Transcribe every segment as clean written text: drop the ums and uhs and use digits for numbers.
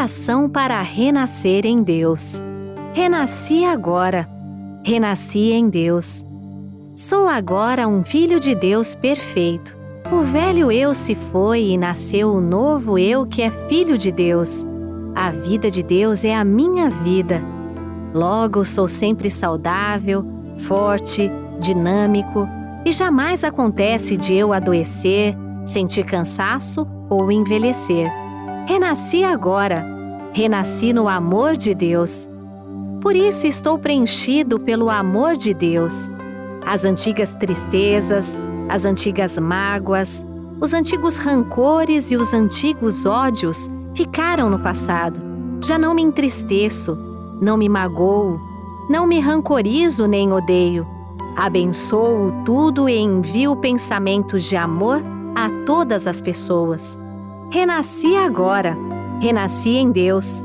oração para renascer em Deus. Renasci agora. Renasci em Deus. Sou agora um filho de Deus perfeito. O velho eu se foi e nasceu o novo eu que é filho de Deus. A vida de Deus é a minha vida. Logo, sou sempre saudável, forte, dinâmico e jamais acontece de eu adoecer, sentir cansaço ou envelhecer. Renasci agora. Renasci no amor de Deus. Por isso estou preenchido pelo amor de Deus. As antigas tristezas, as antigas mágoas, os antigos rancores e os antigos ódios ficaram no passado. Já não me entristeço, não me magoo, não me rancorizo nem odeio. Abençoo tudo e envio pensamentos de amor a todas as pessoas. Renasci agora, renasci em Deus.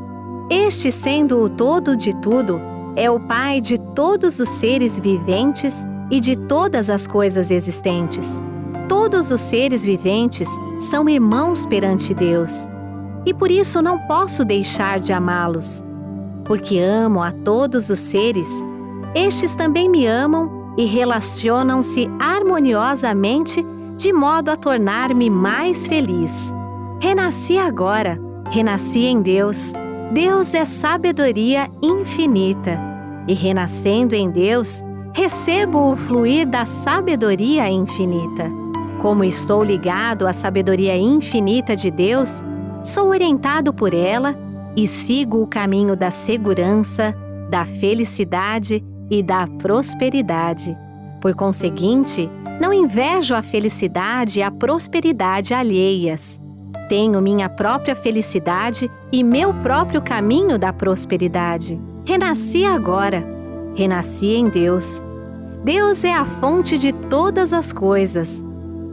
Este, sendo o todo de tudo, é o Pai de todos os seres viventes e de todas as coisas existentes. Todos os seres viventes são irmãos perante Deus. E por isso não posso deixar de amá-los. Porque amo a todos os seres, estes também me amam e relacionam-se harmoniosamente de modo a tornar-me mais feliz. Renasci agora, renasci em Deus. Deus é sabedoria infinita. E renascendo em Deus, recebo o fluir da sabedoria infinita. Como estou ligado à sabedoria infinita de Deus, sou orientado por ela e sigo o caminho da segurança, da felicidade e da prosperidade. Por conseguinte, não invejo a felicidade e a prosperidade alheias. Tenho minha própria felicidade e meu próprio caminho da prosperidade. Renasci agora. Renasci em Deus. Deus é a fonte de todas as coisas.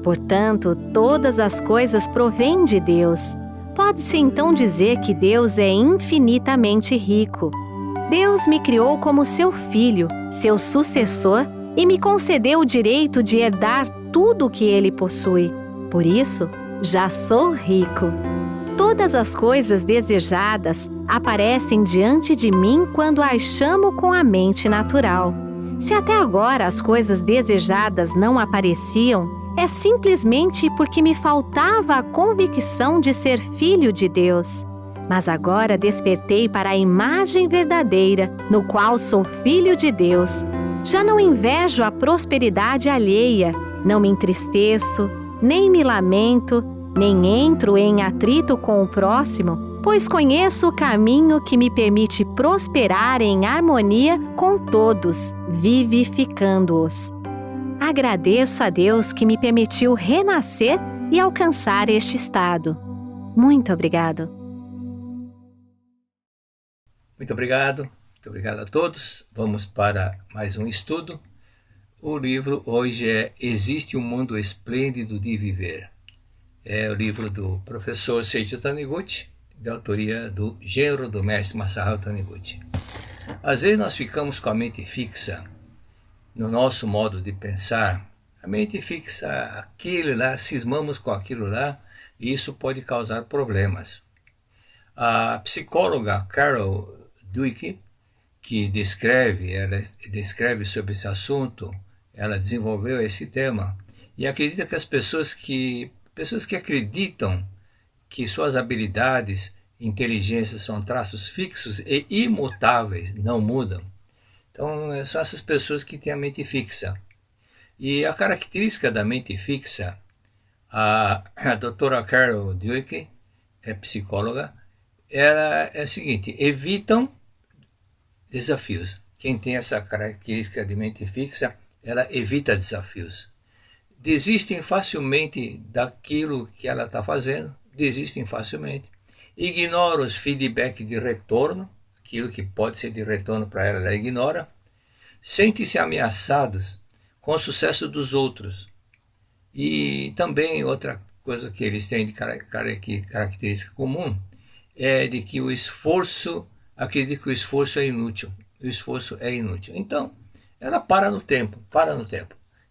Portanto, todas as coisas provêm de Deus. Pode-se então dizer que Deus é infinitamente rico. Deus me criou como seu filho, seu sucessor, e me concedeu o direito de herdar tudo o que ele possui. Por isso, já sou rico. Todas as coisas desejadas aparecem diante de mim quando as chamo com a mente natural. Se até agora as coisas desejadas não apareciam, é simplesmente porque me faltava a convicção de ser filho de Deus. Mas agora despertei para a imagem verdadeira, no qual sou filho de Deus. Já não invejo a prosperidade alheia, não me entristeço, nem me lamento, nem entro em atrito com o próximo, pois conheço o caminho que me permite prosperar em harmonia com todos, vivificando-os. Agradeço a Deus que me permitiu renascer e alcançar este estado. Muito obrigado. Muito obrigado a todos. Vamos para mais um estudo. O livro hoje é Existe um Mundo Esplêndido de Viver. É o livro do professor Seiji Taniguchi, de autoria do genro do mestre Masaharu Taniguchi. Às vezes nós ficamos com a mente fixa no nosso modo de pensar. A mente fixa aquilo lá, cismamos com aquilo lá, e isso pode causar problemas. A psicóloga Carol Dweck, que ela descreve sobre esse assunto, ela desenvolveu esse tema e acredita que as pessoas que acreditam que suas habilidades e inteligência são traços fixos e imutáveis, não mudam. Então, são essas pessoas que têm a mente fixa. E a característica da mente fixa, a doutora Carol Dweck, é psicóloga, ela é a seguinte: evitam desafios. Quem tem essa característica de mente fixa, ela evita desafios. Desistem facilmente daquilo que ela está fazendo, desistem facilmente. Ignora os feedback de retorno, aquilo que pode ser de retorno para ela, ela ignora. Sentem-se ameaçados com o sucesso dos outros. E também outra coisa que eles têm de característica comum é de que acredita que o esforço é inútil. O esforço é inútil. Então, ela para no tempo.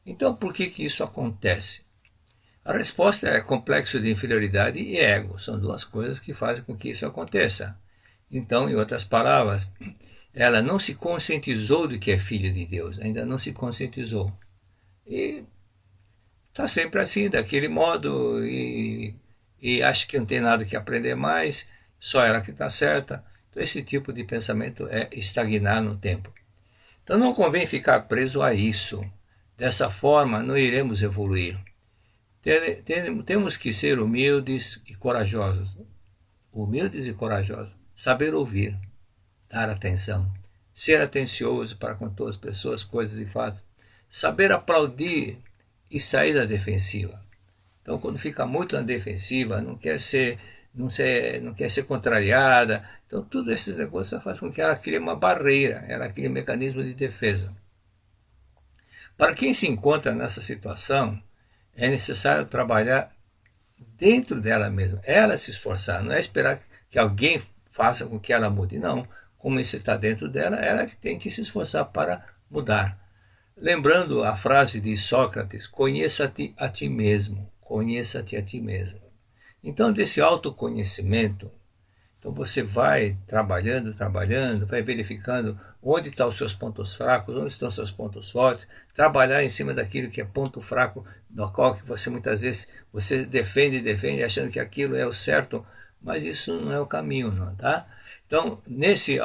Então, por que isso acontece? A resposta é complexo de inferioridade e ego. São duas coisas que fazem com que isso aconteça. Então, em outras palavras, ela não se conscientizou de que é filha de Deus, ainda não se conscientizou. E está sempre assim, daquele modo, e acha que não tem nada que aprender mais, só ela que está certa. Então, esse tipo de pensamento é estagnar no tempo. Então, não convém ficar preso a isso. Dessa forma, não iremos evoluir. Temos que ser humildes e corajosos. Humildes e corajosos. Saber ouvir, dar atenção, ser atencioso para com todas as pessoas, coisas e fatos. Saber aplaudir e sair da defensiva. Então, quando fica muito na defensiva, não quer ser contrariada. Então, todos esses negócios fazem com que ela crie uma barreira, ela crie um mecanismo de defesa. Para quem se encontra nessa situação, é necessário trabalhar dentro dela mesma, ela se esforçar, não é esperar que alguém faça com que ela mude, não. Como isso está dentro dela, ela tem que se esforçar para mudar. Lembrando a frase de Sócrates, conheça-te a ti mesmo, conheça-te a ti mesmo. Então, desse autoconhecimento, então você vai trabalhando, vai verificando onde estão os seus pontos fracos, onde estão os seus pontos fortes, trabalhar em cima daquilo que é ponto fraco, do qual que você muitas vezes você defende, achando que aquilo é o certo, mas isso não é o caminho, não, tá? Então, nesse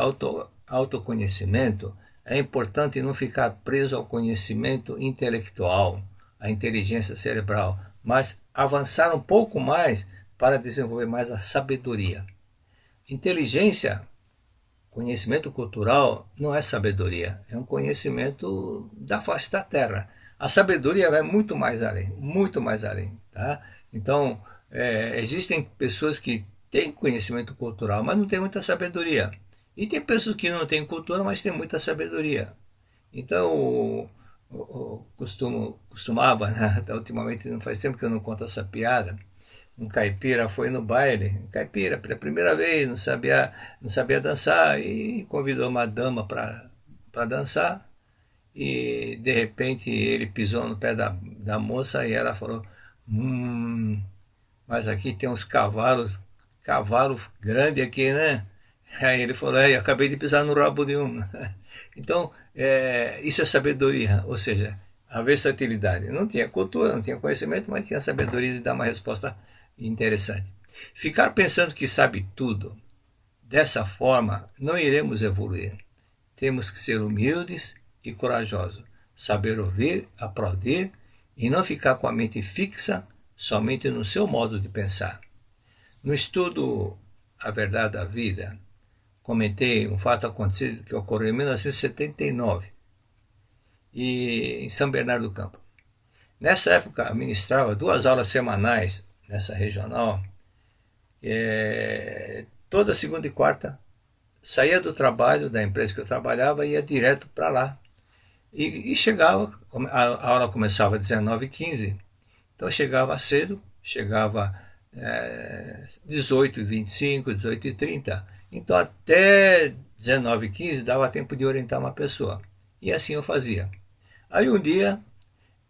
autoconhecimento, é importante não ficar preso ao conhecimento intelectual, à inteligência cerebral, mas avançar um pouco mais para desenvolver mais a sabedoria. Inteligência, conhecimento cultural, não é sabedoria, é um conhecimento da face da terra. A sabedoria vai muito mais além, tá? Então, existem pessoas que têm conhecimento cultural, mas não têm muita sabedoria. E tem pessoas que não têm cultura, mas têm muita sabedoria. Então, costumava, né? Ultimamente não faz tempo que eu não conto essa piada. Um caipira foi no baile, caipira pela primeira vez, não sabia dançar, e convidou uma dama para dançar, e de repente ele pisou no pé da moça e ela falou, mas aqui tem uns cavalo grande aqui, né? Aí ele falou, eu acabei de pisar no rabo de um. Então, isso é sabedoria, ou seja, a versatilidade. Não tinha cultura, não tinha conhecimento, mas tinha a sabedoria de dar uma resposta interessante. Ficar pensando que sabe tudo, dessa forma, não iremos evoluir. Temos que ser humildes e corajosos, saber ouvir, aplaudir e não ficar com a mente fixa somente no seu modo de pensar. No estudo A Verdade da Vida, comentei um fato acontecido que ocorreu em 1979 em São Bernardo do Campo. Nessa época, ministrava 2 aulas semanais nessa regional. Toda segunda e quarta, saía do trabalho da empresa que eu trabalhava e ia direto para lá. E chegava, a aula começava às 19h15, então chegava cedo, chegava 18h25, 18h30. Então até 19h15 dava tempo de orientar uma pessoa. E assim eu fazia. Aí um dia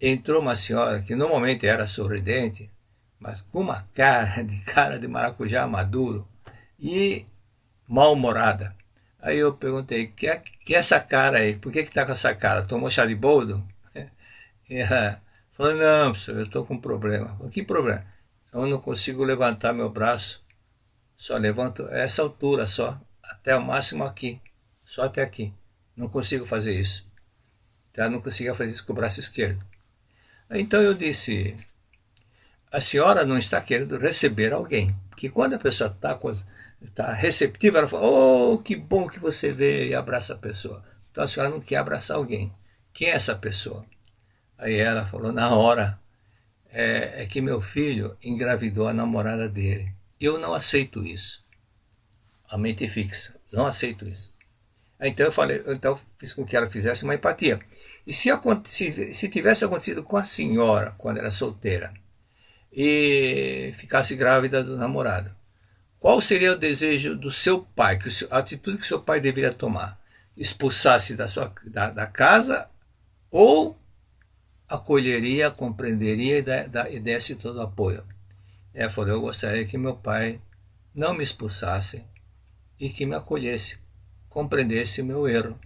entrou uma senhora que normalmente era sorridente, mas com uma cara de maracujá maduro e mal-humorada. Aí eu perguntei, que é essa cara aí? Por que está com essa cara? Tomou chá de boldo? E ela falou, não, professor, eu estou com um problema. Falei, que problema? Eu não consigo levantar meu braço. Só levanto essa altura só, até o máximo aqui. Só até aqui. Não consigo fazer isso. Então, não conseguia fazer isso com o braço esquerdo. Então eu disse, a senhora não está querendo receber alguém. Porque quando a pessoa está receptiva, ela fala, oh, que bom que você veio e abraça a pessoa. Então a senhora não quer abraçar alguém. Quem é essa pessoa? Aí ela falou, na hora, é que meu filho engravidou a namorada dele. Eu não aceito isso. A mente fixa, não aceito isso. Então eu falei, então fiz com que ela fizesse uma empatia. E se tivesse acontecido com a senhora, quando era solteira, e ficasse grávida do namorado, qual seria o desejo do seu pai, a atitude que seu pai deveria tomar? Expulsasse da casa ou acolheria, compreenderia e desse todo o apoio? Ela falou, eu gostaria que meu pai não me expulsasse e que me acolhesse, compreendesse o meu erro.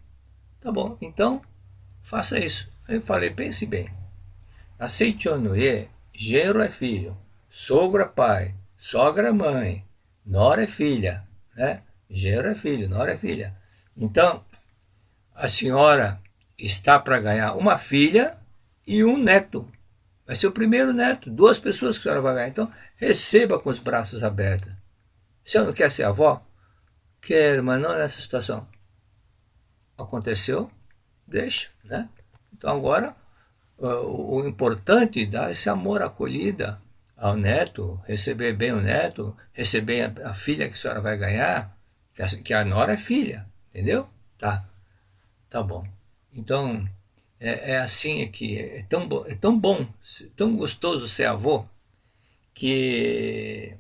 Tá bom, então faça isso. Aí eu falei, pense bem. Aceitionoye, genro é filho, sogro é pai, sogra é mãe, nora é filha, né? Genro é filho, nora é filha. Então, a senhora está para ganhar uma filha e um neto. Vai ser o primeiro neto, 2 pessoas que a senhora vai ganhar. Então, receba com os braços abertos. A senhora não quer ser avó? Quero, mas não nessa situação. Aconteceu? Deixa, né? Então agora, o importante é dar esse amor, acolhida ao neto, receber bem o neto, receber a filha que a senhora vai ganhar, que a nora é filha, entendeu? Tá bom. Então, é assim que é tão bom, tão gostoso ser avô, que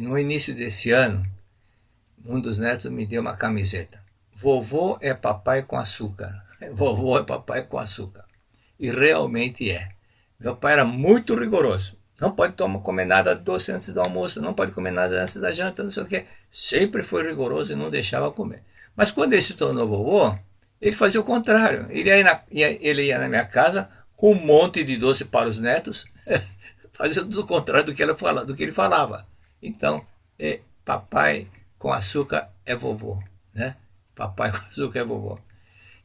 no início desse ano, um dos netos me deu uma camiseta. Vovô é papai com açúcar. Vovô é papai com açúcar. E realmente é. Meu pai era muito rigoroso. Não pode comer nada doce antes do almoço, não pode comer nada antes da janta, não sei o quê. Sempre foi rigoroso e não deixava comer. Mas quando ele se tornou vovô, ele fazia o contrário. Ele ia na minha casa com um monte de doce para os netos, fazendo o contrário do que ele falava. Então, papai com açúcar é vovô, né? Papai com açúcar é vovô.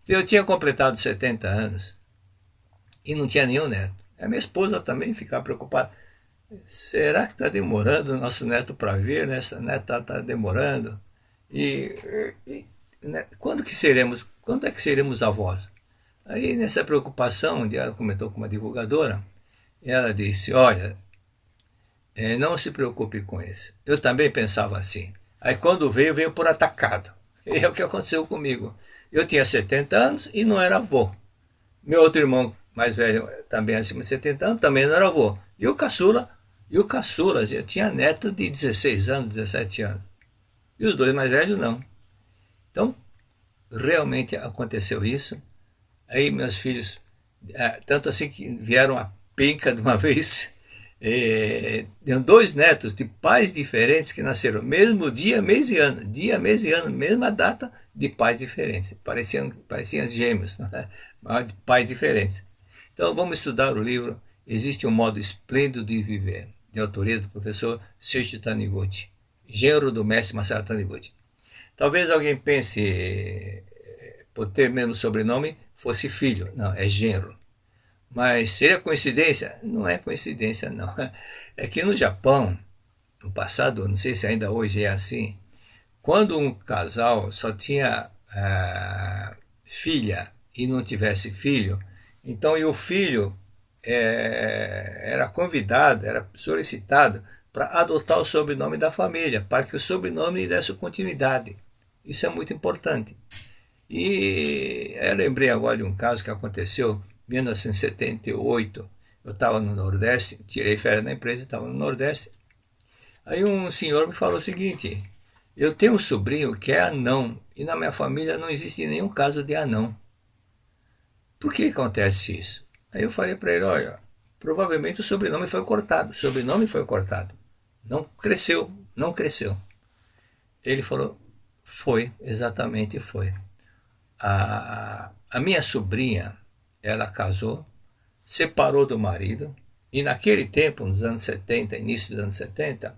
Então, eu tinha completado 70 anos e não tinha nenhum neto. A minha esposa também ficava preocupada. Será que está demorando o nosso neto para vir, né? Essa neta está demorando. Né? Quando é que seremos avós? Aí, nessa preocupação, ela comentou com uma divulgadora, ela disse, olha, não se preocupe com isso. Eu também pensava assim. Aí quando veio por atacado. E é o que aconteceu comigo. Eu tinha 70 anos e não era avô. Meu outro irmão mais velho, também acima de 70 anos, também não era avô. E o caçula, eu tinha neto de 16 anos, 17 anos. E os 2 mais velhos não. Então, realmente aconteceu isso. Aí meus filhos, tanto assim que vieram a penca de uma vez, tinham 2 netos de pais diferentes que nasceram mesmo dia, mês e ano, mesma data, de pais diferentes. Pareciam gêmeos, né? Mas de pais diferentes. Então vamos estudar o livro Existe um Modo Esplêndido de Viver, de autoria do professor Seiichi Taniguchi, genro do mestre Masaru Taniguchi. Talvez alguém pense, por ter mesmo sobrenome, fosse filho. Não, é genro. Mas seria coincidência? Não é coincidência, não. É que no Japão, no passado, não sei se ainda hoje é assim, quando um casal só tinha filha e não tivesse filho, então e o filho era convidado, era solicitado para adotar o sobrenome da família, para que o sobrenome lhe desse continuidade. Isso é muito importante. E eu lembrei agora de um caso que aconteceu em 1978. Eu estava no Nordeste, tirei férias na empresa, estava no Nordeste. Aí um senhor me falou o seguinte, eu tenho um sobrinho que é anão, e na minha família não existe nenhum caso de anão. Por que acontece isso? Aí eu falei para ele, olha, provavelmente o sobrenome foi cortado. Não cresceu, não cresceu. Ele falou, exatamente foi. A minha sobrinha, ela casou, separou do marido, e naquele tempo, nos anos 70, início dos anos 70,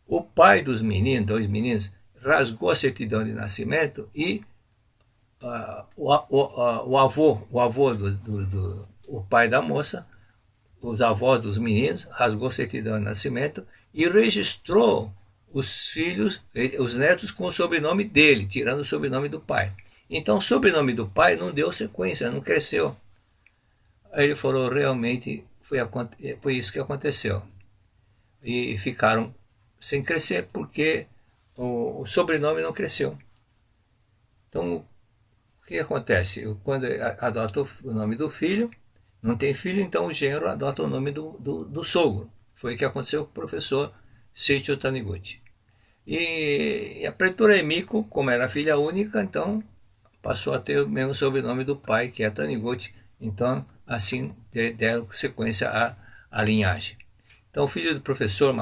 o pai dos meninos, 2 meninos, rasgou a certidão de nascimento e o avô o pai da moça, os avós dos meninos, rasgou a certidão de nascimento e registrou os filhos, os netos com o sobrenome dele, tirando o sobrenome do pai. Então o sobrenome do pai não deu sequência, não cresceu. Aí ele falou, realmente foi isso que aconteceu. E ficaram sem crescer porque o sobrenome não cresceu. Então o que acontece? Quando adota o nome do filho, não tem filho, então o genro adota o nome do sogro. Foi o que aconteceu com o professor Seiichi Taniguchi. E a prefeitura Emiko, como era filha única, então passou a ter o mesmo sobrenome do pai, que é Taniguchi. Então, assim, deram sequência à linhagem. Então, o filho do professor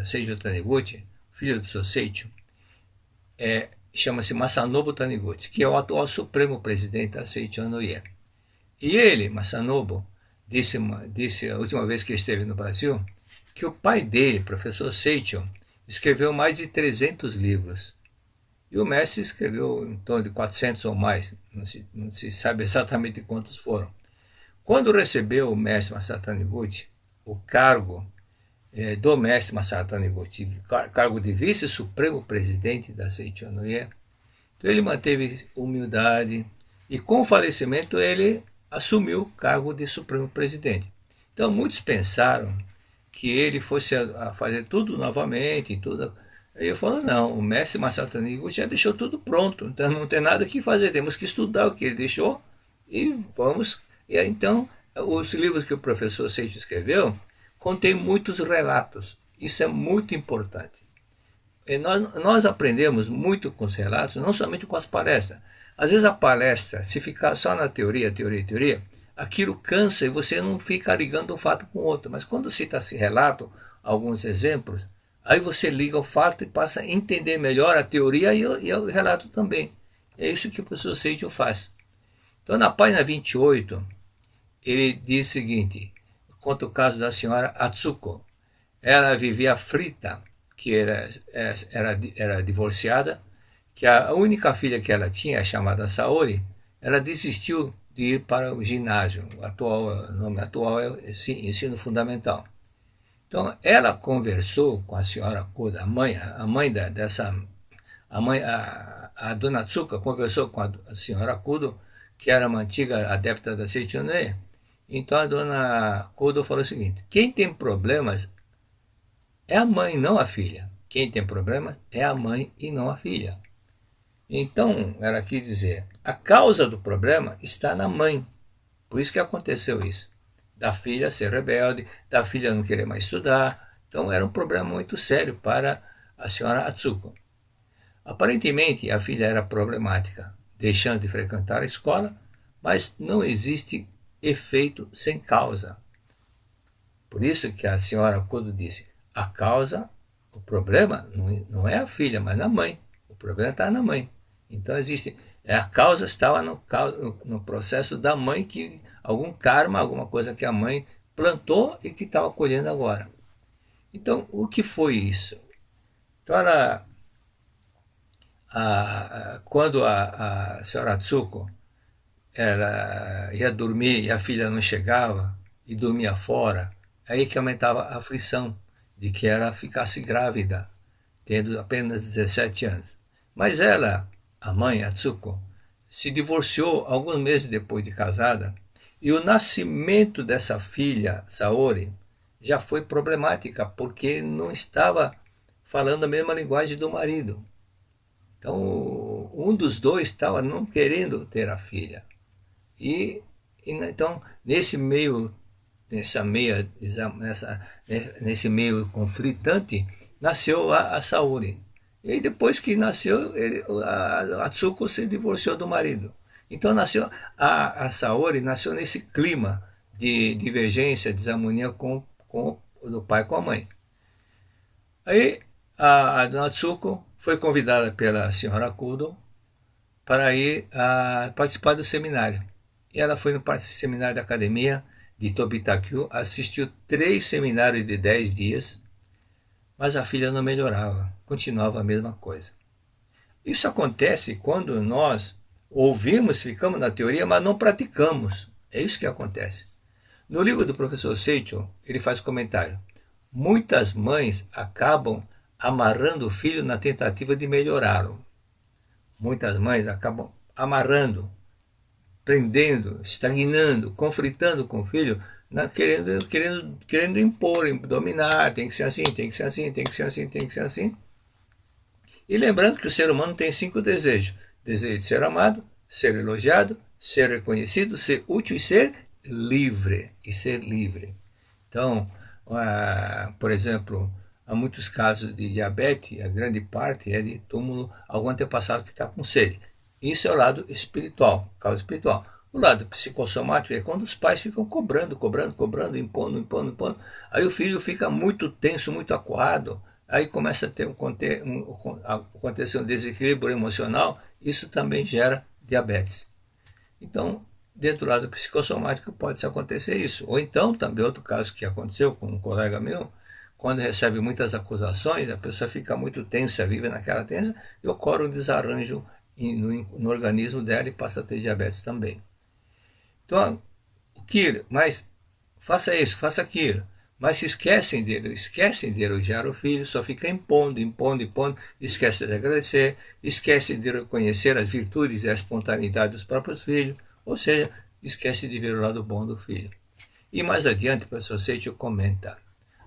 Seiichi Taniguchi, filho do professor Seiichi, chama-se Masanobu Taniguchi, que é o atual supremo presidente da Seicho no Ie. E ele, Masanobu, disse a última vez que esteve no Brasil, que o pai dele, professor Seicho, escreveu mais de 300 livros. E o mestre escreveu em torno de 400 ou mais, não se sabe exatamente quantos foram. Quando recebeu o mestre Masaru Taniguchi, o cargo do mestre Masaru Taniguchi, cargo de vice-supremo presidente da Seicho no Ie, então ele manteve humildade e com o falecimento ele assumiu o cargo de supremo presidente. Então muitos pensaram que ele fosse a fazer tudo novamente, tudo. Aí eu falo, não, o mestre Masaru Taniguchi já deixou tudo pronto, então não tem nada que fazer, temos que estudar o que ele deixou e vamos. E aí, então, os livros que o professor Seicho escreveu contêm muitos relatos, isso é muito importante. E nós aprendemos muito com os relatos, não somente com as palestras. Às vezes a palestra, se ficar só na teoria, aquilo cansa e você não fica ligando um fato com o outro. Mas quando cita esse relato, alguns exemplos, aí você liga o fato e passa a entender melhor a teoria e o relato também. É isso que o professor Seicho faz. Então, na página 28, ele diz o seguinte, conta o caso da senhora Atsuko. Ela vivia aflita, que era divorciada, que a única filha que ela tinha, chamada Saori, ela desistiu de ir para o ginásio. O nome atual é ensino fundamental. Então, ela conversou com a senhora Kudo, a mãe a dona Tsuka conversou com a senhora Kudo, que era uma antiga adepta da Seicho no Ie. Então, a dona Kudo falou o seguinte, quem tem problemas é a mãe, não a filha. Quem tem problemas é a mãe e não a filha. Então, ela quis dizer, a causa do problema está na mãe. Por isso que aconteceu isso. Da filha ser rebelde, da filha não querer mais estudar. Então, era um problema muito sério para a senhora Atsuko. Aparentemente, a filha era problemática, deixando de frequentar a escola, mas não existe efeito sem causa. Por isso que a senhora Kudo disse, a causa, o problema não é a filha, mas na mãe. O problema está na mãe. Então a causa estava no processo da mãe, que algum karma, alguma coisa que a mãe plantou e que estava colhendo agora. Então, o que foi isso? Então, quando a senhora Tsuko ela ia dormir e a filha não chegava e dormia fora, aí que aumentava a aflição de que ela ficasse grávida, tendo apenas 17 anos. Mas ela, a mãe, a Tsuko, se divorciou alguns meses depois de casada, e o nascimento dessa filha, Saori, já foi problemática, porque não estava falando a mesma linguagem do marido. Então, um dos dois estava não querendo ter a filha. Então, nesse meio conflitante, nasceu a Saori. E depois que nasceu, a Tsuko se divorciou do marido. Então nasceu a Saori nasceu nesse clima de divergência, desarmonia com do pai com a mãe. Aí a dona Tsuko foi convidada pela senhora Kudo para ir participar do seminário. E ela foi no seminário da academia de Tobitakyu, assistiu 3 seminários de 10 dias, mas a filha não melhorava, continuava a mesma coisa. Isso acontece quando nós ouvimos, ficamos na teoria, mas não praticamos. É isso que acontece. No livro do professor Seicho, ele faz comentário. Muitas mães acabam amarrando o filho na tentativa de melhorá-lo. Muitas mães acabam amarrando, prendendo, estagnando, conflitando com o filho, querendo impor, dominar, tem que ser assim, tem que ser assim, tem que ser assim, tem que ser assim. E lembrando que o ser humano tem 5 desejos. Desejo de ser amado, ser elogiado, ser reconhecido, ser útil e ser livre. Então, por exemplo, há muitos casos de diabetes, a grande parte é de túmulo, algum antepassado que está com sede. Isso é o lado espiritual, causa espiritual. O lado psicossomático é quando os pais ficam cobrando, impondo. Aí o filho fica muito tenso, muito acuado, aí começa a ter acontecer um desequilíbrio emocional, isso também gera diabetes. Então, dentro do lado psicossomático pode acontecer isso. Ou então, também outro caso que aconteceu com um colega meu, quando recebe muitas acusações, a pessoa fica muito tensa, vive naquela tensa, e ocorre um desarranjo no organismo dela e passa a ter diabetes também. Então, mas faça isso, faça aquilo. Mas se esquecem de elogiar o filho, só fica impondo, esquece de agradecer, esquece de reconhecer as virtudes e a espontaneidade dos próprios filhos, ou seja, esquece de ver o lado bom do filho. E mais adiante, o professor Seicho comenta: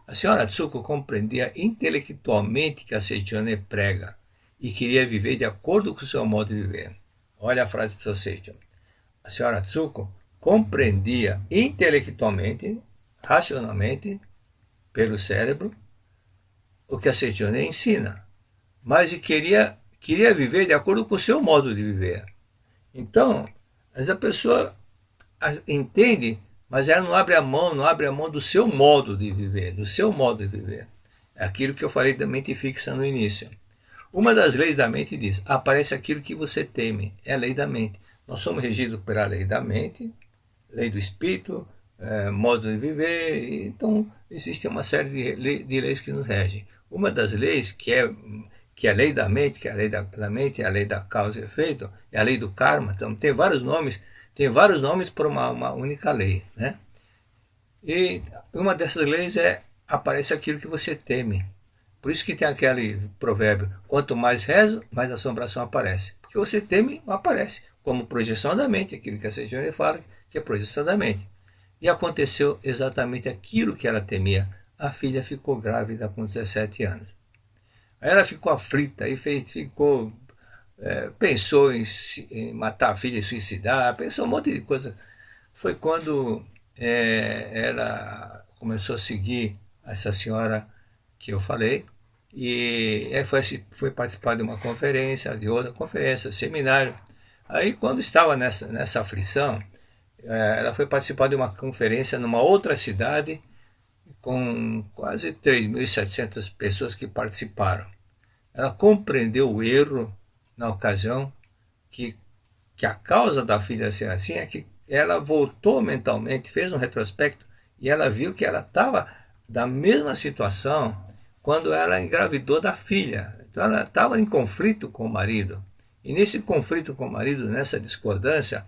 a senhora Tsuko compreendia intelectualmente que a Seichone prega e queria viver de acordo com o seu modo de viver. Olha a frase do professor Seicho. A senhora Tsuko compreendia intelectualmente, racionalmente, pelo cérebro, o que a Seichone ensina, mas queria viver de acordo com o seu modo de viver. Então, a pessoa entende, mas ela não abre a mão do seu modo de viver, É aquilo que eu falei da mente fixa no início. Uma das leis da mente diz: aparece aquilo que você teme, é a lei da mente. Nós somos regidos pela lei da mente, lei do espírito, modo de viver. Então, existe uma série de leis que nos regem. Uma das leis, que é a lei da mente, que é a lei da mente, é a lei da causa e efeito, é a lei do karma. Então, tem vários nomes para uma única lei, né? E uma dessas leis aparece aquilo que você teme. Por isso que tem aquele provérbio: quanto mais rezo, mais assombração aparece. Porque você teme, aparece. Como projeção da mente, aquilo que a Seichone fala, que é projeção da mente. E aconteceu exatamente aquilo que ela temia. A filha ficou grávida com 17 anos. Aí ela ficou aflita, pensou em matar a filha e suicidar, pensou um monte de coisa. Foi quando ela começou a seguir essa senhora que eu falei, e foi participar de uma conferência, de outra conferência, seminário. Aí, quando estava nessa aflição, ela foi participar de uma conferência numa outra cidade, com quase 3.700 pessoas que participaram. Ela compreendeu o erro na ocasião, que a causa da filha ser assim é que ela voltou mentalmente, fez um retrospecto, e ela viu que ela estava da mesma situação quando ela engravidou da filha. Então ela estava em conflito com o marido. E nesse conflito com o marido, nessa discordância,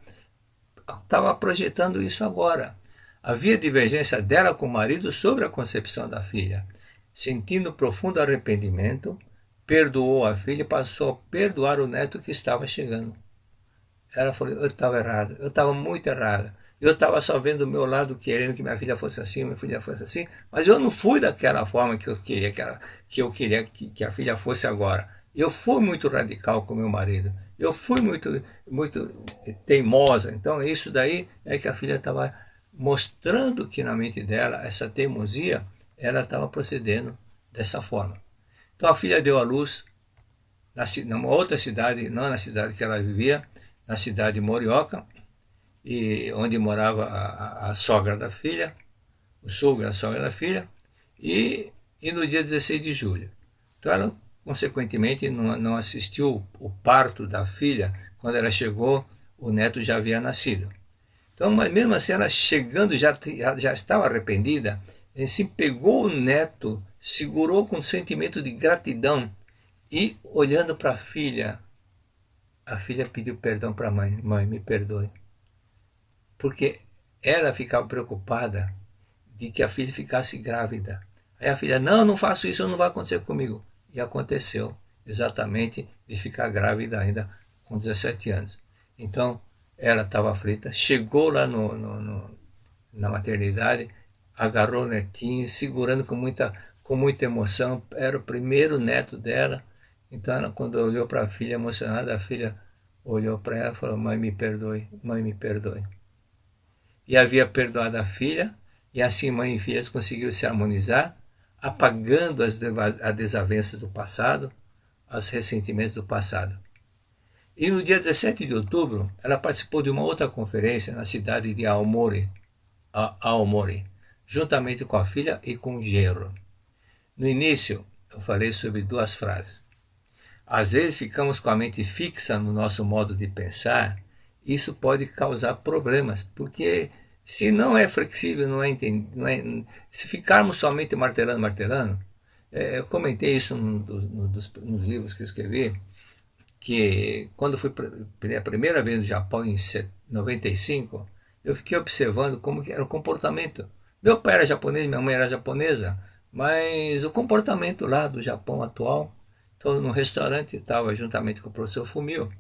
estava projetando isso agora. Havia divergência dela com o marido sobre a concepção da filha. Sentindo profundo arrependimento, perdoou a filha e passou a perdoar o neto que estava chegando. Ela falou: eu estava errada, eu estava muito errada. Eu estava só vendo o meu lado, querendo que minha filha fosse assim, mas eu não fui daquela forma que eu queria que a filha fosse agora. Eu fui muito radical com meu marido. Eu fui muito teimosa. Então, isso daí é que a filha estava mostrando que na mente dela, essa teimosia, ela estava procedendo dessa forma. Então, a filha deu à luz numa outra cidade, não na cidade que ela vivia, na cidade de Morioka, e onde morava a sogra da filha, o sogro e a sogra da filha, e no dia 16 de julho. Então ela, consequentemente, não assistiu o parto da filha. Quando ela chegou, o neto já havia nascido. Então, mas mesmo assim, ela chegando, já estava arrependida, se pegou o neto, segurou com um sentimento de gratidão, e olhando para a filha pediu perdão para a mãe: mãe, me perdoe. Porque ela ficava preocupada de que a filha ficasse grávida. Aí a filha: não faço isso, não vai acontecer comigo. E aconteceu exatamente de ficar grávida ainda com 17 anos. Então, ela estava aflita, chegou lá na maternidade, agarrou o netinho, segurando com muita emoção. Era o primeiro neto dela. Então, ela, quando olhou para a filha emocionada, a filha olhou para ela e falou: mãe, me perdoe, mãe, me perdoe. E havia perdoado a filha, e assim mãe e filhas conseguiram se harmonizar, apagando as desavenças do passado, os ressentimentos do passado. E no dia 17 de outubro, ela participou de uma outra conferência na cidade de Aomori, juntamente com a filha e com o genro. No início, eu falei sobre duas frases. Às vezes ficamos com a mente fixa no nosso modo de pensar, isso pode causar problemas, porque se não é flexível, se ficarmos somente martelando, eu comentei isso nos livros que eu escrevi, que quando fui a primeira vez no Japão em 95, eu fiquei observando como que era o comportamento. Meu pai era japonês, minha mãe era japonesa, mas o comportamento lá do Japão atual. Então, no restaurante, estava juntamente com o professor Fumio,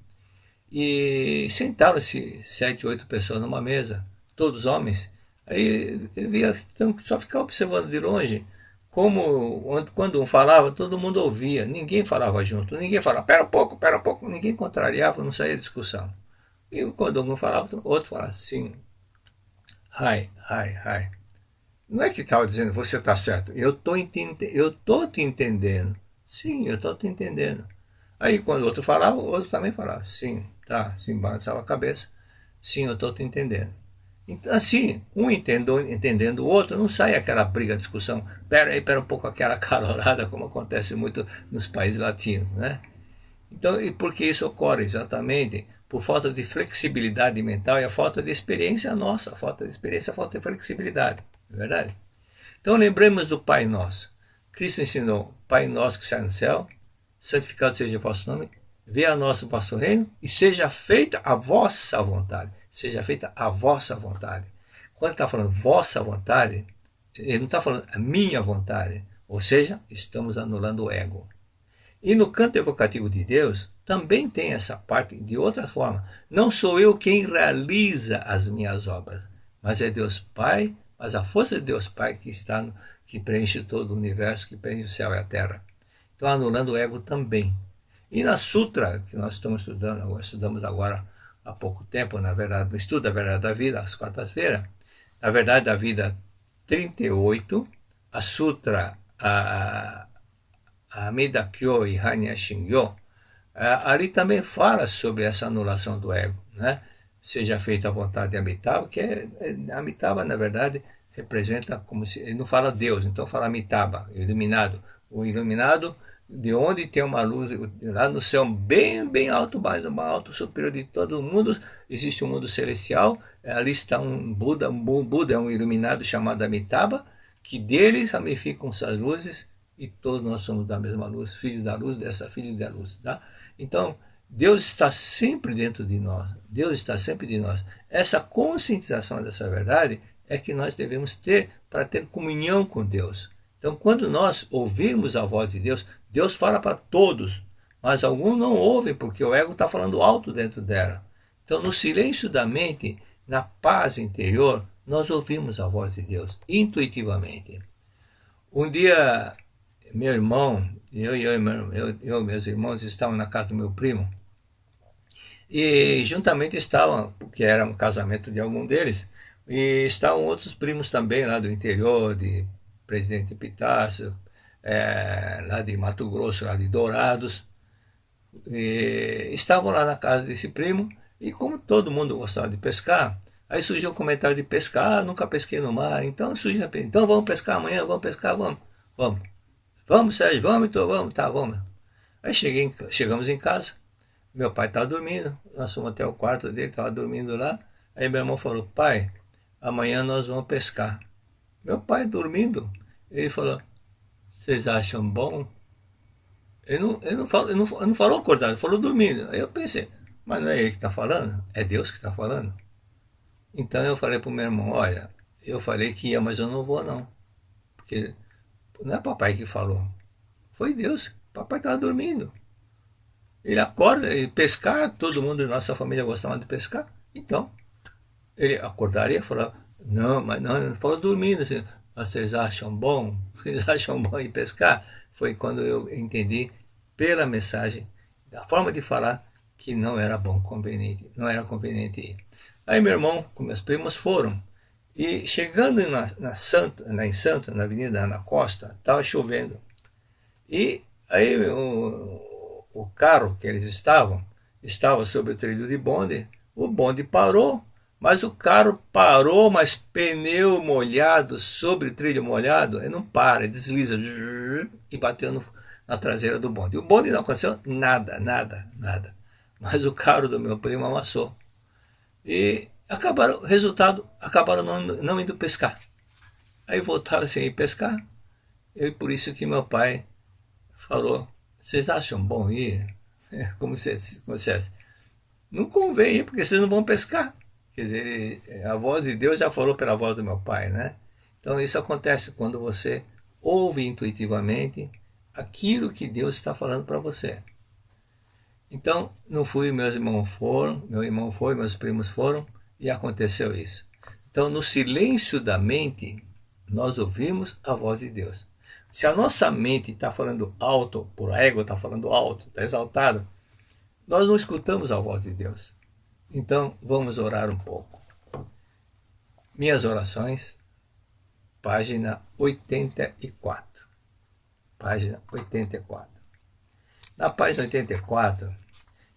e sentaram-se 7, 8 pessoas numa mesa, todos homens. Aí eu via, então, só ficava observando de longe, como quando um falava, todo mundo ouvia, ninguém falava junto, ninguém falava, pera um pouco, ninguém contrariava, não saía discussão. E quando um falava, o outro falava, sim, hi, hi, hi. Não é que estava dizendo, você está certo, eu tô te entendendo. Sim, eu estou te entendendo. Aí quando o outro falava, o outro também falava, sim, tá, sim, balançava a cabeça, sim, eu estou te entendendo. Então, assim, um entendendo o outro, não sai aquela briga, discussão, pera um pouco, aquela calorada, como acontece muito nos países latinos, né? Então, e por que isso ocorre? Exatamente por falta de flexibilidade mental e a falta de experiência nossa, a falta de experiência, a falta de flexibilidade, não é verdade? Então lembremos do Pai Nosso. Cristo ensinou, Pai Nosso que sai no céu, santificado seja o vosso nome, venha a nós o vosso reino e seja feita a vossa vontade. Seja feita a vossa vontade. Quando está falando vossa vontade, ele não está falando a minha vontade. Ou seja, estamos anulando o ego. E no canto evocativo de Deus, também tem essa parte de outra forma. Não sou eu quem realiza as minhas obras, mas é Deus Pai, mas a força de Deus Pai que preenche todo o universo, que preenche o céu e a terra. Então, anulando o ego também. E na Sutra, que nós estudamos agora há pouco tempo, na verdade, no estudo da verdade da vida, às quartas-feiras, na verdade da vida 38, a Sutra, a Amida-kyo e Hanya-shingyo, ali também fala sobre essa anulação do ego, né? Seja feita a vontade de Amitabha, Amitabha, na verdade, representa como se, ele não fala Deus, então fala Amitabha, iluminado. O iluminado, de onde tem uma luz, lá no céu bem alto, mais alto, superior de todo o mundo, existe um mundo celestial, ali está um Buda é um iluminado chamado Amitabha, que dele ramificam essas luzes, e todos nós somos da mesma luz, filhos da luz, dessa filha da luz, tá? Então, Deus está sempre dentro de nós, Deus está sempre de nós. Essa conscientização dessa verdade é que nós devemos ter para ter comunhão com Deus. Então, quando nós ouvimos a voz de Deus, Deus fala para todos, mas alguns não ouvem porque o ego está falando alto dentro dela. Então, no silêncio da mente, na paz interior, nós ouvimos a voz de Deus intuitivamente. Um dia, meu irmão, eu e meus irmãos estavam na casa do meu primo, e juntamente estavam, porque era um casamento de algum deles, e estavam outros primos também lá do interior, de Presidente Epitácio, lá de Mato Grosso, lá de Dourados, e estavam lá na casa desse primo, e como todo mundo gostava de pescar, aí surgiu um comentário de pescar, nunca pesquei no mar, então surgiu, então vamos pescar amanhã, vamos pescar, vamos Sérgio, vamos, então vamos, tá, vamos. Aí chegamos em casa, meu pai estava dormindo, nós fomos até o quarto dele, estava dormindo lá, aí meu irmão falou, pai, amanhã nós vamos pescar. Meu pai dormindo, ele falou, vocês acham bom? Ele não falou acordado, ele falou dormindo. Aí eu pensei, mas não é ele que está falando? É Deus que está falando? Então eu falei para o meu irmão, olha, eu falei que ia, mas eu não vou não. Porque não é papai que falou, foi Deus, papai estava dormindo. Ele acorda, e pescar, todo mundo da nossa família gostava de pescar, então ele acordaria e falava, não, mas não, ele falou dormindo, assim, vocês acham bom? Vocês acham bom ir pescar? Foi quando eu entendi pela mensagem, da forma de falar, que não era bom, conveniente, não era conveniente ir. Aí meu irmão com meus primos foram, e chegando em Santo, na Avenida Ana Costa, estava chovendo. E aí o carro que eles estava sobre o trilho de bonde, o bonde parou, mas o carro parou, mas pneu molhado, sobre trilho molhado, ele não para, desliza, e bateu na traseira do bonde. O bonde não aconteceu nada. Mas o carro do meu primo amassou. E acabaram não indo pescar. Aí voltaram sem ir pescar. E por isso que meu pai falou, vocês acham bom ir? Como se dissesse, não convém ir, porque vocês não vão pescar. Quer dizer, a voz de Deus já falou pela voz do meu pai, né? Então isso acontece quando você ouve intuitivamente aquilo que Deus está falando para você. Então, não fui, meus irmãos foram, meu irmão foi, meus primos foram, e aconteceu isso. Então, no silêncio da mente, nós ouvimos a voz de Deus. Se a nossa mente está falando alto, por ego está falando alto, está exaltado, nós não escutamos a voz de Deus. Então, vamos orar um pouco. Minhas orações, página 84. Página 84. Na página 84,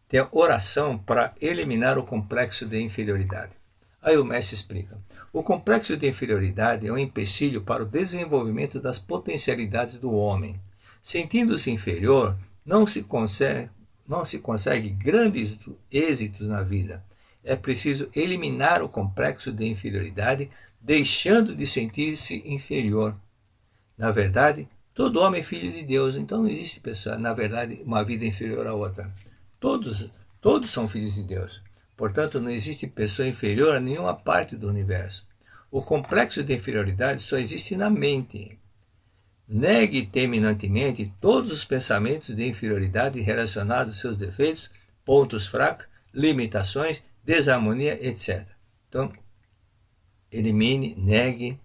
tem a oração para eliminar o complexo de inferioridade. Aí o mestre explica. O complexo de inferioridade é um empecilho para o desenvolvimento das potencialidades do homem. Sentindo-se inferior, não se consegue grandes êxitos na vida. É preciso eliminar o complexo de inferioridade, deixando de sentir-se inferior. Na verdade, todo homem é filho de Deus, então não existe pessoa, na verdade, uma vida inferior à outra. Todos são filhos de Deus. Portanto, não existe pessoa inferior a nenhuma parte do universo. O complexo de inferioridade só existe na mente. Negue terminantemente todos os pensamentos de inferioridade relacionados aos seus defeitos, pontos fracos, limitações, desarmonia, etc. Então, elimine, negue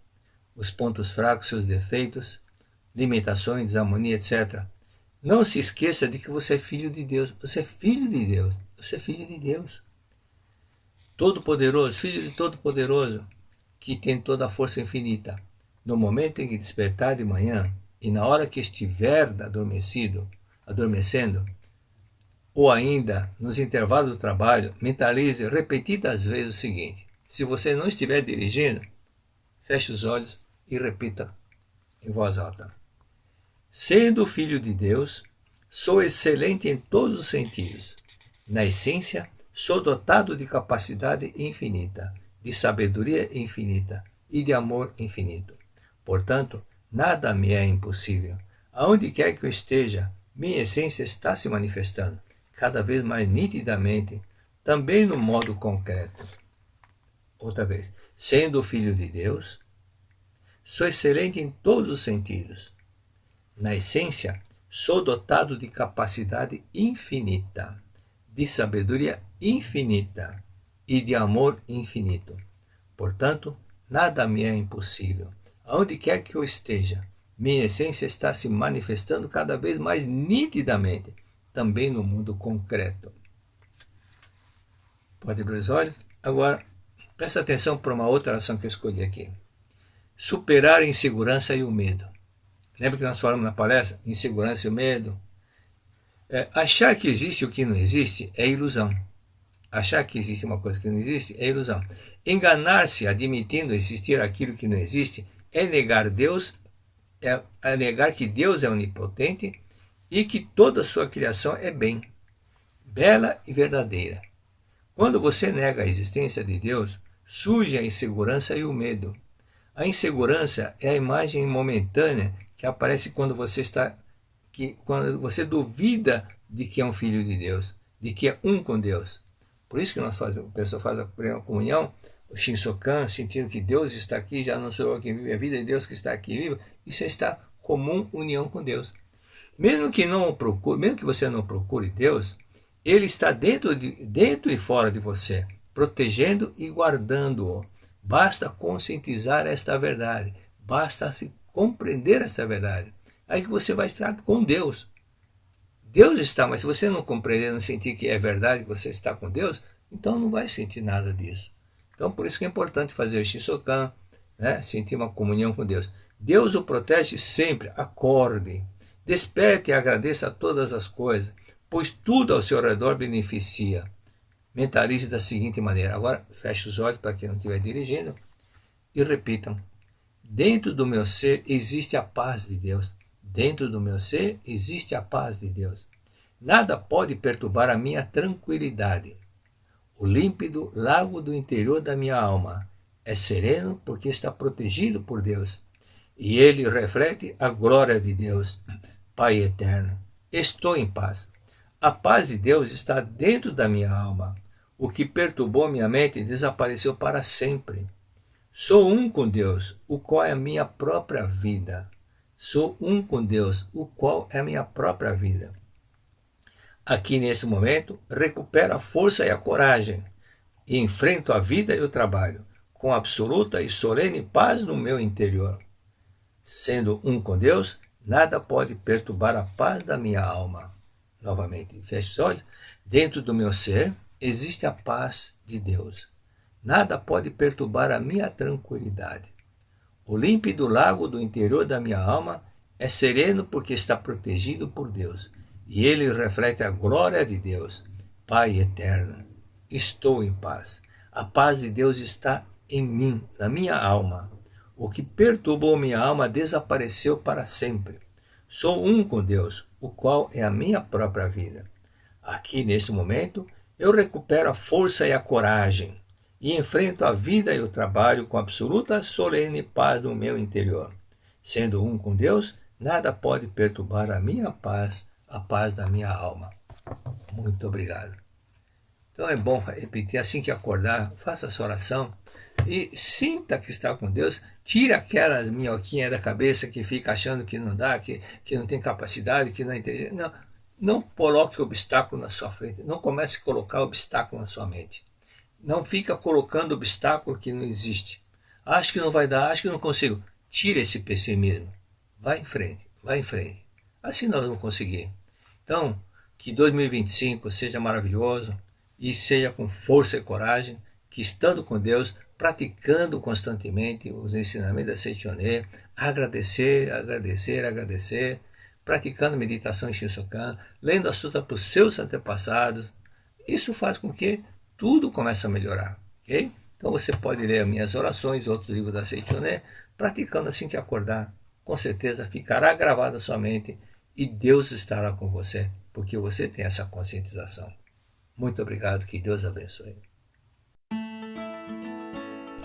os pontos fracos, seus defeitos, limitações, desarmonia, etc. Não se esqueça de que você é filho de Deus. Você é filho de Deus. Você é filho de Deus. Todo-Poderoso, filho de Todo-Poderoso, que tem toda a força infinita. No momento em que despertar de manhã e na hora que estiver adormecendo, ou ainda nos intervalos do trabalho, mentalize repetidas vezes o seguinte. Se você não estiver dirigindo, feche os olhos e repita em voz alta. Sendo filho de Deus, sou excelente em todos os sentidos. Na essência, sou dotado de capacidade infinita, de sabedoria infinita e de amor infinito. Portanto, nada me é impossível. Aonde quer que eu esteja, minha essência está se manifestando, cada vez mais nitidamente, também no modo concreto. Outra vez, sendo filho de Deus, sou excelente em todos os sentidos. Na essência, sou dotado de capacidade infinita, de sabedoria infinita e de amor infinito. Portanto, nada me é impossível. Aonde quer que eu esteja, minha essência está se manifestando cada vez mais nitidamente, também no mundo concreto. Pode abrir os olhos? Agora, presta atenção para uma outra oração que eu escolhi aqui. Superar a insegurança e o medo. Lembra que nós falamos na palestra? Insegurança e o medo. Achar que existe o que não existe é ilusão. Achar que existe uma coisa que não existe é ilusão. Enganar-se admitindo existir aquilo que não existe é negar Deus, é negar que Deus é onipotente e que toda a sua criação é bem, bela e verdadeira. Quando você nega a existência de Deus, surge a insegurança e o medo. A insegurança é a imagem momentânea que aparece quando quando você duvida de que é um filho de Deus, de que é um com Deus. Por isso que a pessoa faz a primeira comunhão, o Shinsokan, sentindo que Deus está aqui, já não sou eu quem vive a vida, é Deus que está aqui vivo, isso está comum união com Deus. Mesmo que você não procure Deus, Ele está dentro e fora de você, protegendo e guardando-o. Basta conscientizar esta verdade, basta se compreender essa verdade. Aí que você vai estar com Deus. Deus está, mas se você não compreender, não sentir que é verdade que você está com Deus, então não vai sentir nada disso. Então por isso que é importante fazer o Shinsokan, né? Sentir uma comunhão com Deus. Deus o protege sempre, acorde, desperte e agradeça a todas as coisas, pois tudo ao seu redor beneficia. Mentalize da seguinte maneira. Agora feche os olhos para quem não estiver dirigindo e repitam. Dentro do meu ser existe a paz de Deus. Dentro do meu ser existe a paz de Deus. Nada pode perturbar a minha tranquilidade. O límpido lago do interior da minha alma é sereno porque está protegido por Deus. E ele reflete a glória de Deus, Pai eterno. Estou em paz. A paz de Deus está dentro da minha alma. O que perturbou minha mente desapareceu para sempre. Sou um com Deus, o qual é a minha própria vida. Sou um com Deus, o qual é a minha própria vida. Aqui nesse momento, recupero a força e a coragem e enfrento a vida e o trabalho com absoluta e solene paz no meu interior. Sendo um com Deus, nada pode perturbar a paz da minha alma. Novamente, feche os olhos. Dentro do meu ser existe a paz de Deus. Nada pode perturbar a minha tranquilidade. O límpido lago do interior da minha alma é sereno porque está protegido por Deus. E ele reflete a glória de Deus, Pai eterno. Estou em paz. A paz de Deus está em mim, na minha alma. O que perturbou minha alma desapareceu para sempre. Sou um com Deus, o qual é a minha própria vida. Aqui, nesse momento, eu recupero a força e a coragem e enfrento a vida e o trabalho com absoluta solene paz no meu interior. Sendo um com Deus, nada pode perturbar a minha paz, a paz da minha alma. Muito obrigado. Então é bom repetir assim que acordar, faça essa oração e sinta que está com Deus. Tire aquelas minhoquinhas da cabeça que fica achando que não dá, que não tem capacidade, que não é inteligente. Não coloque obstáculo na sua frente. Não comece a colocar obstáculo na sua mente. Não fica colocando obstáculo que não existe. Acho que não vai dar, acho que não consigo. Tire esse pessimismo. Vai em frente, vai em frente. Assim nós vamos conseguir. Então, que 2025 seja maravilhoso e seja com força e coragem, que estando com Deus, praticando constantemente os ensinamentos da Seichoné, agradecer, praticando meditação em Shinsokan, lendo a sutra para os seus antepassados, isso faz com que tudo comece a melhorar, ok? Então você pode ler minhas orações, outros livros da Seichoné, praticando assim que acordar, com certeza ficará gravado na sua mente e Deus estará com você, porque você tem essa conscientização. Muito obrigado, que Deus abençoe.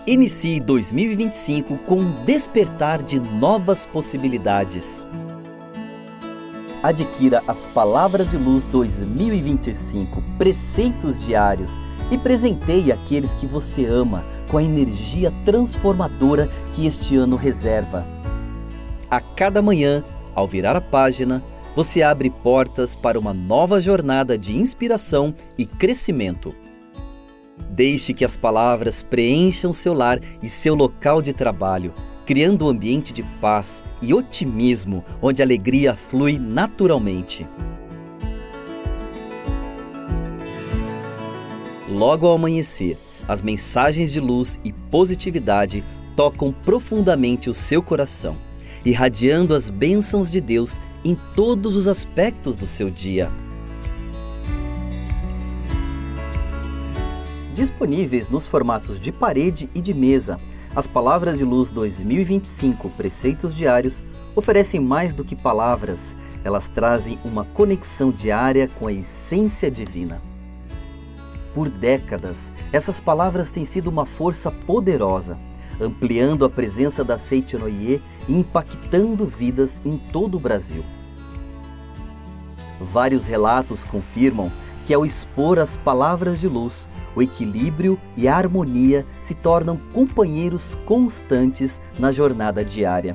Inicie 2025 com um despertar de novas possibilidades. Adquira as Palavras de Luz 2025, preceitos diários, e presenteie aqueles que você ama com a energia transformadora que este ano reserva. A cada manhã, ao virar a página, você abre portas para uma nova jornada de inspiração e crescimento. Deixe que as palavras preencham seu lar e seu local de trabalho, criando um ambiente de paz e otimismo, onde a alegria flui naturalmente. Logo ao amanhecer, as mensagens de luz e positividade tocam profundamente o seu coração, irradiando as bênçãos de Deus em todos os aspectos do seu dia. Disponíveis nos formatos de parede e de mesa, as Palavras de Luz 2025, preceitos diários, oferecem mais do que palavras, elas trazem uma conexão diária com a essência divina. Por décadas, essas palavras têm sido uma força poderosa, ampliando a presença da Seichonoye e impactando vidas em todo o Brasil. Vários relatos confirmam que ao expor as palavras de luz, o equilíbrio e a harmonia se tornam companheiros constantes na jornada diária.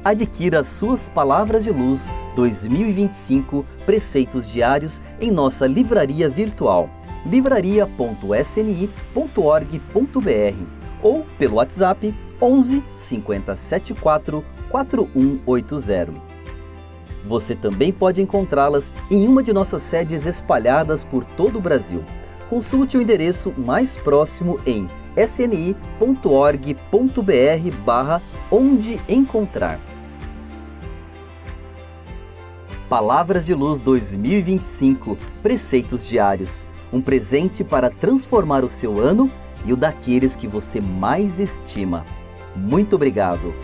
Adquira as suas Palavras de Luz 2025, preceitos diários em nossa livraria virtual, livraria.sni.org.br ou pelo WhatsApp 11 5074 4180. Você também pode encontrá-las em uma de nossas sedes espalhadas por todo o Brasil. Consulte o endereço mais próximo em sni.org.br/onde encontrar. Palavras de Luz 2025, preceitos diários. Um presente para transformar o seu ano e o daqueles que você mais estima. Muito obrigado!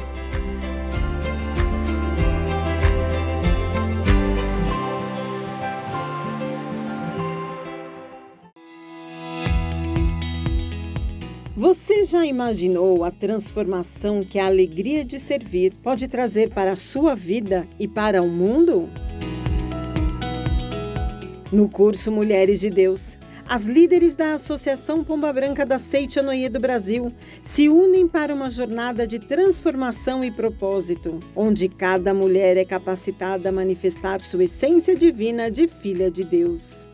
Você já imaginou a transformação que a alegria de servir pode trazer para a sua vida e para o mundo? No curso Mulheres de Deus, as líderes da Associação Pomba Branca da Seita Noye do Brasil se unem para uma jornada de transformação e propósito, onde cada mulher é capacitada a manifestar sua essência divina de filha de Deus.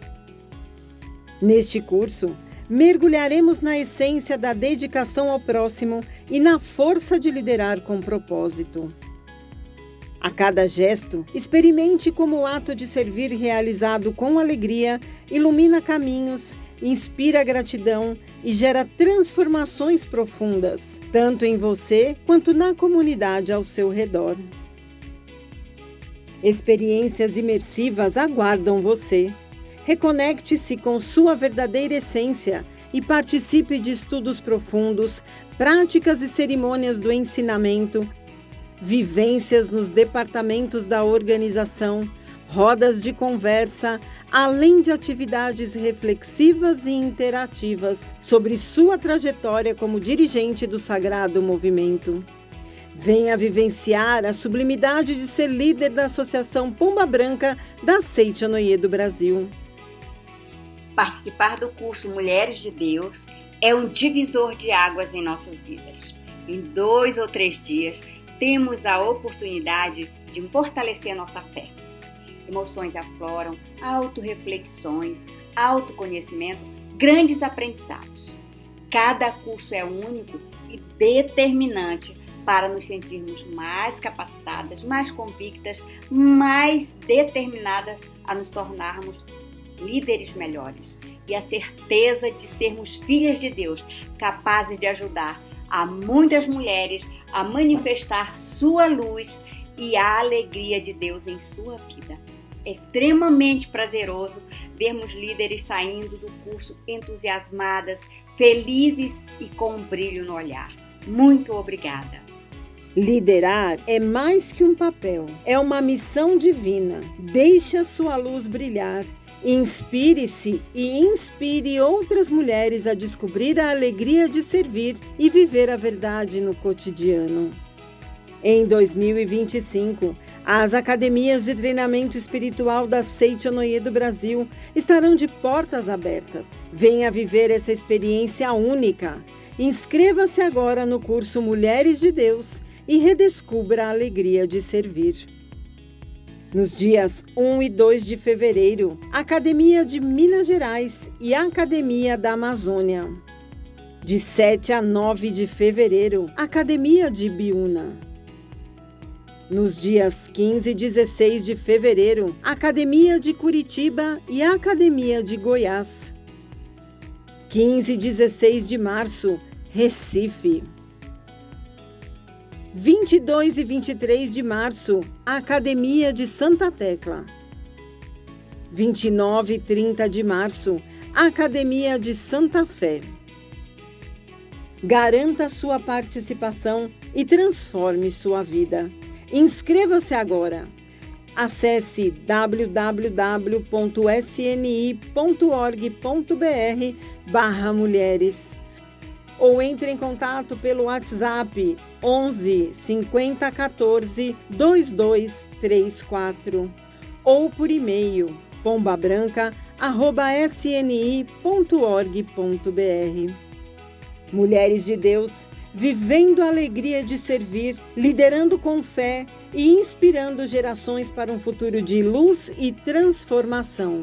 Neste curso, mergulharemos na essência da dedicação ao próximo e na força de liderar com propósito. A cada gesto, experimente como o ato de servir realizado com alegria ilumina caminhos, inspira gratidão e gera transformações profundas, tanto em você quanto na comunidade ao seu redor. Experiências imersivas aguardam você. Reconecte-se com sua verdadeira essência e participe de estudos profundos, práticas e cerimônias do ensinamento, vivências nos departamentos da organização, rodas de conversa, além de atividades reflexivas e interativas sobre sua trajetória como dirigente do Sagrado Movimento. Venha vivenciar a sublimidade de ser líder da Associação Pomba Branca da Seita Noye do Brasil. Participar do curso Mulheres de Deus é um divisor de águas em nossas vidas. Em 2 ou 3 dias, temos a oportunidade de fortalecer nossa fé. Emoções afloram, autorreflexões, autoconhecimento, grandes aprendizados. Cada curso é único e determinante para nos sentirmos mais capacitadas, mais convictas, mais determinadas a nos tornarmos líderes melhores e a certeza de sermos filhas de Deus, capazes de ajudar a muitas mulheres a manifestar sua luz e a alegria de Deus em sua vida. É extremamente prazeroso vermos líderes saindo do curso entusiasmadas, felizes e com um brilho no olhar. Muito obrigada! Liderar é mais que um papel, é uma missão divina. Deixe a sua luz brilhar. Inspire-se e inspire outras mulheres a descobrir a alegria de servir e viver a verdade no cotidiano. Em 2025, as academias de treinamento espiritual da Seita Noye do Brasil estarão de portas abertas. Venha viver essa experiência única. Inscreva-se agora no curso Mulheres de Deus e redescubra a alegria de servir. Nos dias 1 e 2 de fevereiro, Academia de Minas Gerais e Academia da Amazônia. De 7 a 9 de fevereiro, Academia de Biúna. Nos dias 15 e 16 de fevereiro, Academia de Curitiba e Academia de Goiás. 15 e 16 de março, Recife. 22 e 23 de março, Academia de Santa Tecla. 29 e 30 de março, Academia de Santa Fé. Garanta sua participação e transforme sua vida. Inscreva-se agora. Acesse www.sni.org.br/mulheres ou entre em contato pelo WhatsApp 11 50 14 2234 ou por e-mail pombabranca@sni.org.br. Mulheres de Deus, vivendo a alegria de servir, liderando com fé e inspirando gerações para um futuro de luz e transformação.